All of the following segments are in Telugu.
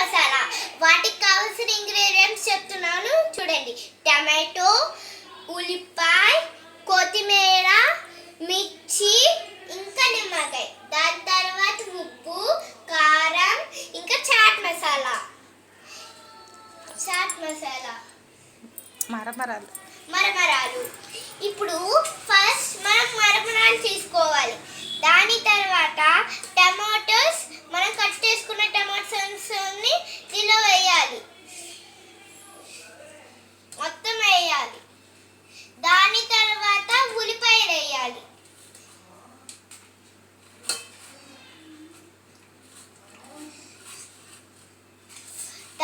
మసాలా. వాటికి కావాల్సిన ఇంగ్రీడియంట్స్ చెప్తున్నాను చూడండి. టమాటో, ఉల్లిపాయ, కొత్తిమీర, మిర్చి, ఇంకా నిమ్మకాయ. దాని తర్వాత ఉప్పు, కారం, ఇంకా చాట్ మసాలా. మరమరాలు. ఇప్పుడు ఫస్ట్ మనం మరమరాలు తీసుకోవాలి. దాని తర్వాత టమాటోస్, మనం కట్ చేసుకున్న టమాటోస్ని దీనిలో వేయాలి, మొత్తం వేయాలి. దాని తర్వాత ఉల్లిపాయలు వేయాలి.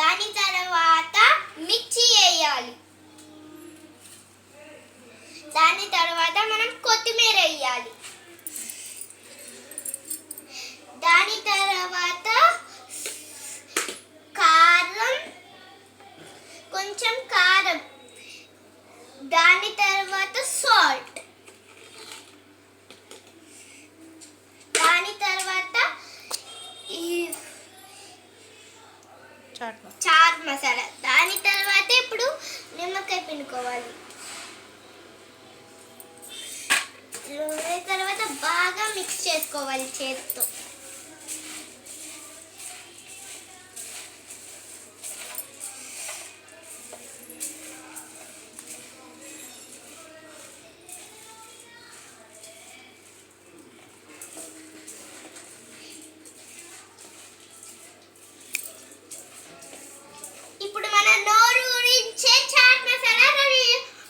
దాని తర్వాత మిర్చి వేయాలి. దాని తర్వాత మనం కొత్తిమీర వేయాలి. దాని తర్వాత కొంచెం కారం. దాని తర్వాత సాల్ట్. దాని తర్వాత చాట్ మసాలా. దాని తర్వాత ఇప్పుడు నిమ్మకాయ పిండుకోవాలి. తర్వాత బాగా మిక్స్ చేసుకోవాలి చేతితో.